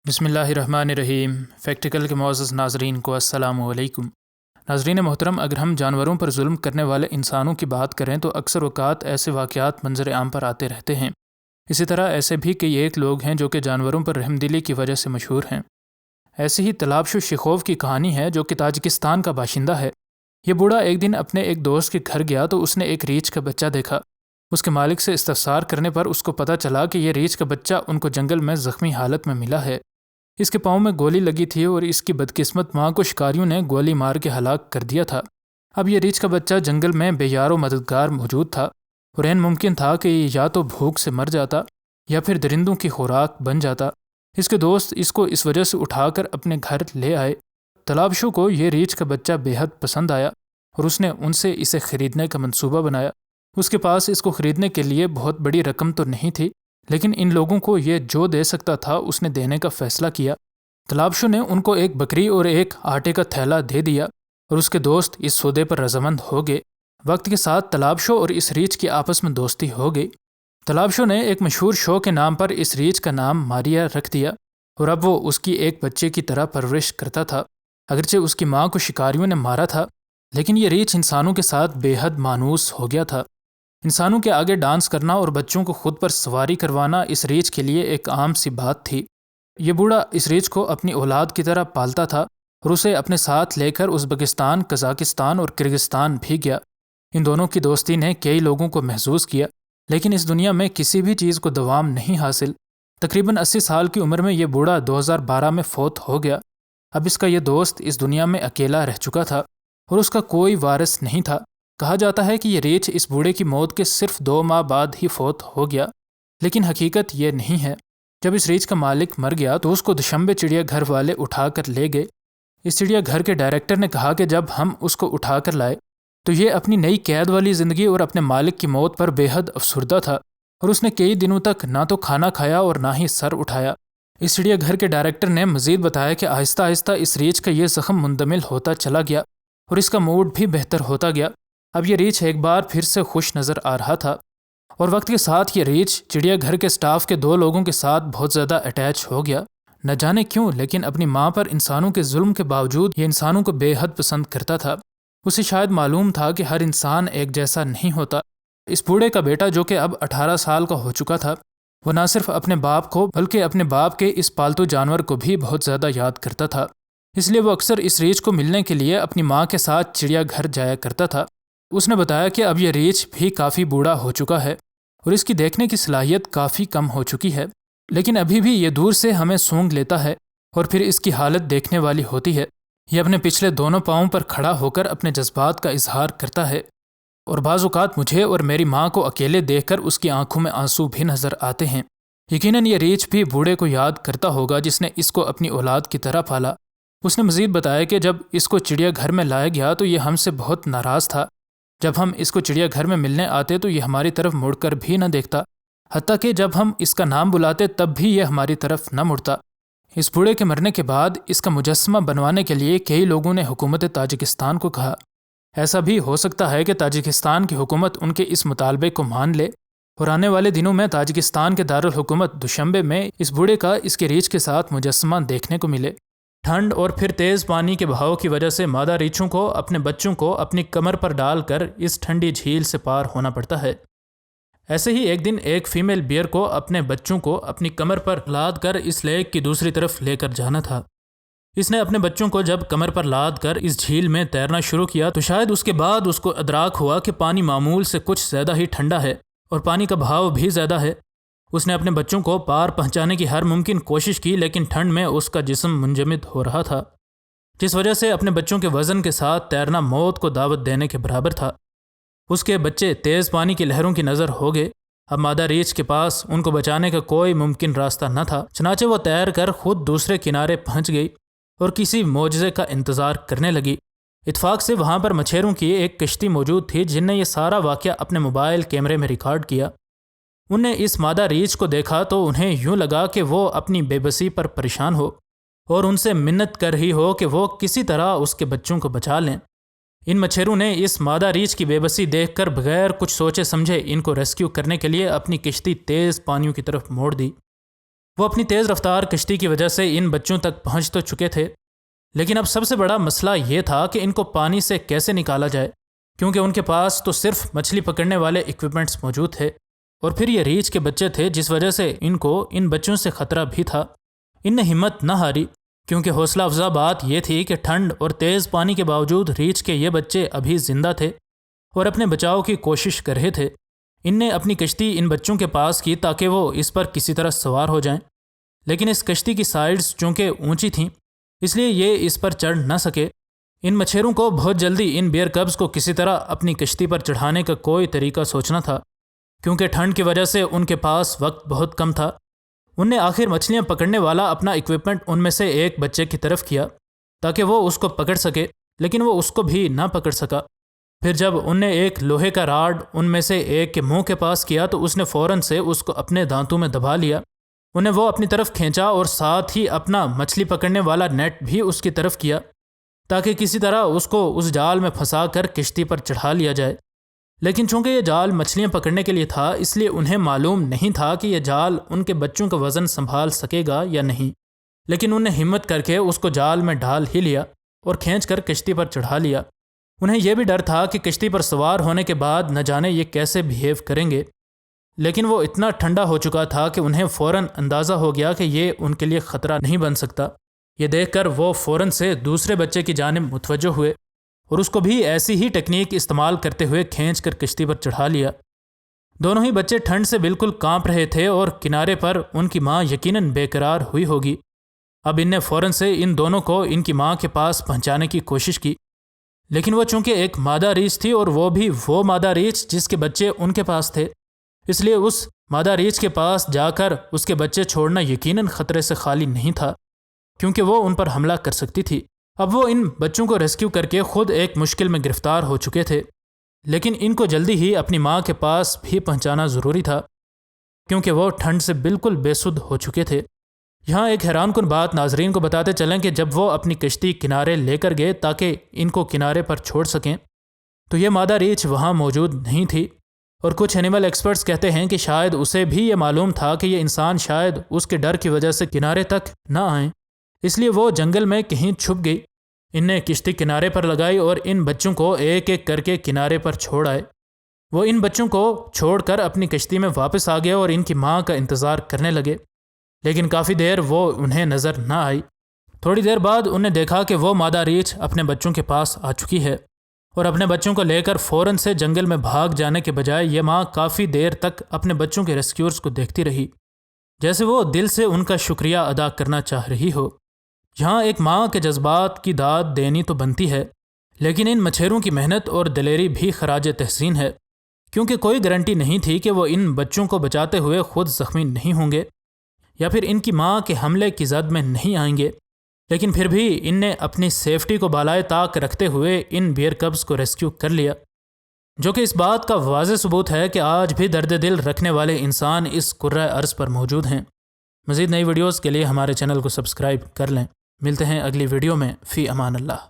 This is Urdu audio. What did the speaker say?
بسم اللہ الرحمن الرحیم۔ فیکٹیکل کے معزز ناظرین کو السلام علیکم۔ ناظرین محترم، اگر ہم جانوروں پر ظلم کرنے والے انسانوں کی بات کریں تو اکثر اوقات ایسے واقعات منظر عام پر آتے رہتے ہیں۔ اسی طرح ایسے بھی کئی ایک لوگ ہیں جو کہ جانوروں پر رحم دلی کی وجہ سے مشہور ہیں۔ ایسے ہی تلابشو شیخوف کی کہانی ہے جو کہ تاجکستان کا باشندہ ہے۔ یہ بوڑھا ایک دن اپنے ایک دوست کے گھر گیا تو اس نے ایک ریچھ کا بچہ دیکھا۔ اس کے مالک سے استفسار کرنے پر اس کو پتہ چلا کہ یہ ریچھ کا بچہ ان کو جنگل میں زخمی حالت میں ملا ہے۔ اس کے پاؤں میں گولی لگی تھی اور اس کی بدقسمت ماں کو شکاریوں نے گولی مار کے ہلاک کر دیا تھا۔ اب یہ ریچھ کا بچہ جنگل میں بے یار و مددگار موجود تھا اور عین ممکن تھا کہ یہ یا تو بھوک سے مر جاتا یا پھر درندوں کی خوراک بن جاتا۔ اس کے دوست اس کو اس وجہ سے اٹھا کر اپنے گھر لے آئے۔ تلابشو کو یہ ریچھ کا بچہ بے حد پسند آیا اور اس نے ان سے اسے خریدنے کا منصوبہ بنایا۔ اس کے پاس اس کو خریدنے کے لیے بہت بڑی رقم تو نہیں تھی، لیکن ان لوگوں کو یہ جو دے سکتا تھا اس نے دینے کا فیصلہ کیا۔ تلابشو نے ان کو ایک بکری اور ایک آٹے کا تھیلا دے دیا اور اس کے دوست اس سودے پر رضامند ہو گئے۔ وقت کے ساتھ تلابشو اور اس ریچھ کی آپس میں دوستی ہو گئی۔ تلابشو نے ایک مشہور شو کے نام پر اس ریچھ کا نام ماریا رکھ دیا اور اب وہ اس کی ایک بچے کی طرح پرورش کرتا تھا۔ اگرچہ اس کی ماں کو شکاریوں نے مارا تھا، لیکن یہ ریچھ انسانوں کے ساتھ بے حد مانوس ہو گیا تھا۔ انسانوں کے آگے ڈانس کرنا اور بچوں کو خود پر سواری کروانا اس ریچھ کے لیے ایک عام سی بات تھی۔ یہ بوڑھا اس ریچھ کو اپنی اولاد کی طرح پالتا تھا اور اسے اپنے ساتھ لے کر ازبکستان، قزاقستان اور کرغزستان بھی گیا۔ ان دونوں کی دوستی نے کئی لوگوں کو محظوظ کیا، لیکن اس دنیا میں کسی بھی چیز کو دوام نہیں حاصل۔ تقریباً 80 سال کی عمر میں یہ بوڑھا 2012 میں فوت ہو گیا۔ اب اس کا یہ دوست اس دنیا میں اکیلا رہ چکا تھا اور اس کا کوئی وارث نہیں تھا۔ کہا جاتا ہے کہ یہ ریچھ اس بوڑھے کی موت کے صرف 2 ماہ بعد ہی فوت ہو گیا، لیکن حقیقت یہ نہیں ہے۔ جب اس ریچھ کا مالک مر گیا تو اس کو دوشنبے چڑیا گھر والے اٹھا کر لے گئے۔ اس چڑیا گھر کے ڈائریکٹر نے کہا کہ جب ہم اس کو اٹھا کر لائے تو یہ اپنی نئی قید والی زندگی اور اپنے مالک کی موت پر بے حد افسردہ تھا اور اس نے کئی دنوں تک نہ تو کھانا کھایا اور نہ ہی سر اٹھایا۔ اس چڑیا گھر کے ڈائریکٹر نے مزید بتایا کہ آہستہ آہستہ اس ریچھ کا یہ زخم مندمل ہوتا چلا گیا اور اس کا موڈ بھی بہتر ہوتا گیا۔ اب یہ ریچھ ایک بار پھر سے خوش نظر آ رہا تھا اور وقت کے ساتھ یہ ریچھ چڑیا گھر کے سٹاف کے 2 لوگوں کے ساتھ بہت زیادہ اٹیچ ہو گیا۔ نہ جانے کیوں، لیکن اپنی ماں پر انسانوں کے ظلم کے باوجود یہ انسانوں کو بے حد پسند کرتا تھا۔ اسے شاید معلوم تھا کہ ہر انسان ایک جیسا نہیں ہوتا۔ اس بوڑھے کا بیٹا جو کہ اب 18 سال کا ہو چکا تھا، وہ نہ صرف اپنے باپ کو بلکہ اپنے باپ کے اس پالتو جانور کو بھی بہت زیادہ یاد کرتا تھا۔ اس لیے وہ اکثر اس ریچھ کو ملنے کے لیے اپنی ماں کے ساتھ چڑیا گھر جایا کرتا تھا۔ اس نے بتایا کہ اب یہ ریچھ بھی کافی بوڑھا ہو چکا ہے اور اس کی دیکھنے کی صلاحیت کافی کم ہو چکی ہے، لیکن ابھی بھی یہ دور سے ہمیں سونگھ لیتا ہے اور پھر اس کی حالت دیکھنے والی ہوتی ہے۔ یہ اپنے پچھلے دونوں پاؤں پر کھڑا ہو کر اپنے جذبات کا اظہار کرتا ہے اور بعض اوقات مجھے اور میری ماں کو اکیلے دیکھ کر اس کی آنکھوں میں آنسو بھی نظر آتے ہیں۔ یقیناً یہ ریچھ بھی بوڑھے کو یاد کرتا ہوگا جس نے اس کو اپنی اولاد کی طرح پالا۔ اس نے مزید بتایا کہ جب اس کو چڑیا گھر میں لایا گیا تو یہ ہم سے بہت ناراض تھا۔ جب ہم اس کو چڑیا گھر میں ملنے آتے تو یہ ہماری طرف مڑ کر بھی نہ دیکھتا، حتیٰ کہ جب ہم اس کا نام بلاتے تب بھی یہ ہماری طرف نہ مڑتا۔ اس بوڑھے کے مرنے کے بعد اس کا مجسمہ بنوانے کے لیے کئی لوگوں نے حکومت تاجکستان کو کہا۔ ایسا بھی ہو سکتا ہے کہ تاجکستان کی حکومت ان کے اس مطالبے کو مان لے اور آنے والے دنوں میں تاجکستان کے دارالحکومت دوشنبے میں اس بوڑھے کا اس کے ریچھ کے ساتھ مجسمہ دیکھنے کو ملے۔ ٹھنڈ اور پھر تیز پانی کے بہاؤ کی وجہ سے مادہ ریچھوں کو اپنے بچوں کو اپنی کمر پر ڈال کر اس ٹھنڈی جھیل سے پار ہونا پڑتا ہے۔ ایسے ہی ایک دن ایک فیمیل بیئر کو اپنے بچوں کو اپنی کمر پر لاد کر اس لیک کی دوسری طرف لے کر جانا تھا۔ اس نے اپنے بچوں کو جب کمر پر لاد کر اس جھیل میں تیرنا شروع کیا تو شاید اس کے بعد اس کو ادراک ہوا کہ پانی معمول سے کچھ زیادہ ہی ٹھنڈا ہے اور پانی کا بہاؤ بھی زیادہ ہے۔ اس نے اپنے بچوں کو پار پہنچانے کی ہر ممکن کوشش کی، لیکن ٹھنڈ میں اس کا جسم منجمد ہو رہا تھا، جس وجہ سے اپنے بچوں کے وزن کے ساتھ تیرنا موت کو دعوت دینے کے برابر تھا۔ اس کے بچے تیز پانی کی لہروں کی نظر ہو گئے۔ اب مادہ ریچھ کے پاس ان کو بچانے کا کوئی ممکن راستہ نہ تھا، چنانچہ وہ تیر کر خود دوسرے کنارے پہنچ گئی اور کسی معجزے کا انتظار کرنے لگی۔ اتفاق سے وہاں پر مچھیروں کی ایک کشتی موجود تھی جن نے یہ سارا واقعہ اپنے موبائل کیمرے میں ریکارڈ کیا۔ ان نے اس مادہ ریچھ کو دیکھا تو انہیں یوں لگا کہ وہ اپنی بے بسی پر پریشان ہو اور ان سے منت کر رہی ہو کہ وہ کسی طرح اس کے بچوں کو بچا لیں۔ ان مچھیروں نے اس مادہ ریچھ کی بے بسی دیکھ کر بغیر کچھ سوچے سمجھے ان کو ریسکیو کرنے کے لیے اپنی کشتی تیز پانیوں کی طرف موڑ دی۔ وہ اپنی تیز رفتار کشتی کی وجہ سے ان بچوں تک پہنچ تو چکے تھے، لیکن اب سب سے بڑا مسئلہ یہ تھا کہ ان کو پانی سے کیسے نکالا جائے، کیونکہ ان کے پاس تو صرف مچھلی پکڑنے والے ایکوپمنٹس موجود تھے، اور پھر یہ ریچھ کے بچے تھے جس وجہ سے ان کو ان بچوں سے خطرہ بھی تھا۔ ان نے ہمت نہ ہاری، کیونکہ حوصلہ افزا بات یہ تھی کہ ٹھنڈ اور تیز پانی کے باوجود ریچھ کے یہ بچے ابھی زندہ تھے اور اپنے بچاؤ کی کوشش کر رہے تھے۔ ان نے اپنی کشتی ان بچوں کے پاس کی تاکہ وہ اس پر کسی طرح سوار ہو جائیں، لیکن اس کشتی کی سائیڈز چونکہ اونچی تھیں اس لیے یہ اس پر چڑھ نہ سکے۔ ان مچھیروں کو بہت جلدی ان بیئر کبز کو کسی طرح اپنی کشتی پر چڑھانے کا کوئی طریقہ سوچنا تھا، کیونکہ ٹھنڈ کی وجہ سے ان کے پاس وقت بہت کم تھا۔ ان نے آخر مچھلیاں پکڑنے والا اپنا ایکوپمنٹ ان میں سے ایک بچے کی طرف کیا تاکہ وہ اس کو پکڑ سکے، لیکن وہ اس کو بھی نہ پکڑ سکا۔ پھر جب ان نے ایک لوہے کا راڈ ان میں سے ایک کے منہ کے پاس کیا تو اس نے فوراً سے اس کو اپنے دانتوں میں دبا لیا۔ انہیں وہ اپنی طرف کھینچا اور ساتھ ہی اپنا مچھلی پکڑنے والا نیٹ بھی اس کی طرف کیا تاکہ کسی طرح اس کو اس جال میں پھنسا کر کشتی پر چڑھا لیا جائے۔ لیکن چونکہ یہ جال مچھلیاں پکڑنے کے لیے تھا اس لیے انہیں معلوم نہیں تھا کہ یہ جال ان کے بچوں کا وزن سنبھال سکے گا یا نہیں، لیکن انہیں ہمت کر کے اس کو جال میں ڈال ہی لیا اور کھینچ کر کشتی پر چڑھا لیا۔ انہیں یہ بھی ڈر تھا کہ کشتی پر سوار ہونے کے بعد نہ جانے یہ کیسے بیہیو کریں گے، لیکن وہ اتنا ٹھنڈا ہو چکا تھا کہ انہیں فوراً اندازہ ہو گیا کہ یہ ان کے لیے خطرہ نہیں بن سکتا۔ یہ دیکھ کر وہ فوراً سے دوسرے بچے کی جانب متوجہ ہوئے اور اس کو بھی ایسی ہی ٹیکنیک استعمال کرتے ہوئے کھینچ کر کشتی پر چڑھا لیا۔ دونوں ہی بچے ٹھنڈ سے بالکل کانپ رہے تھے اور کنارے پر ان کی ماں یقیناً بے قرار ہوئی ہوگی۔ اب ان نے فوراً سے ان دونوں کو ان کی ماں کے پاس پہنچانے کی کوشش کی، لیکن وہ چونکہ ایک مادہ ریچھ تھی اور وہ بھی وہ مادہ ریچھ جس کے بچے ان کے پاس تھے، اس لیے اس مادہ ریچھ کے پاس جا کر اس کے بچے چھوڑنا یقیناً خطرے سے خالی نہیں تھا، کیونکہ وہ ان پر حملہ کر سکتی تھی۔ اب وہ ان بچوں کو ریسکیو کر کے خود ایک مشکل میں گرفتار ہو چکے تھے، لیکن ان کو جلدی ہی اپنی ماں کے پاس بھی پہنچانا ضروری تھا، کیونکہ وہ ٹھنڈ سے بالکل بے سدھ ہو چکے تھے۔ یہاں ایک حیران کن بات ناظرین کو بتاتے چلیں کہ جب وہ اپنی کشتی کنارے لے کر گئے تاکہ ان کو کنارے پر چھوڑ سکیں تو یہ مادہ ریچھ وہاں موجود نہیں تھی، اور کچھ اینیمل ایکسپرٹس کہتے ہیں کہ شاید اسے بھی یہ معلوم تھا کہ یہ انسان شاید اس کے ڈر کی وجہ سے کنارے تک نہ آئیں، اس لیے وہ جنگل میں کہیں چھپ گئی۔ ان نے کشتی کنارے پر لگائی اور ان بچوں کو ایک ایک کر کے کنارے پر چھوڑ آئے۔ وہ ان بچوں کو چھوڑ کر اپنی کشتی میں واپس آ گئے اور ان کی ماں کا انتظار کرنے لگے، لیکن کافی دیر وہ انہیں نظر نہ آئی۔ تھوڑی دیر بعد انہیں دیکھا کہ وہ مادہ ریچھ اپنے بچوں کے پاس آ چکی ہے، اور اپنے بچوں کو لے کر فوراً سے جنگل میں بھاگ جانے کے بجائے یہ ماں کافی دیر تک اپنے بچوں کے ریسکیورز کو دیکھتی رہی، جیسے وہ دل سے ان کا شکریہ ادا کرنا چاہ رہی ہو۔ یہاں ایک ماں کے جذبات کی داد دینی تو بنتی ہے، لیکن ان مچھیروں کی محنت اور دلیری بھی خراج تحسین ہے، کیونکہ کوئی گارنٹی نہیں تھی کہ وہ ان بچوں کو بچاتے ہوئے خود زخمی نہیں ہوں گے یا پھر ان کی ماں کے حملے کی زد میں نہیں آئیں گے، لیکن پھر بھی ان نے اپنی سیفٹی کو بالائے طاق رکھتے ہوئے ان بیئر کبز کو ریسکیو کر لیا، جو کہ اس بات کا واضح ثبوت ہے کہ آج بھی درد دل رکھنے والے انسان اس کرۂ ارض پر موجود ہیں۔ مزید نئی ویڈیوز کے لیے ہمارے چینل کو سبسکرائب کر لیں۔ ملتے ہیں اگلی ویڈیو میں، فی امان اللہ۔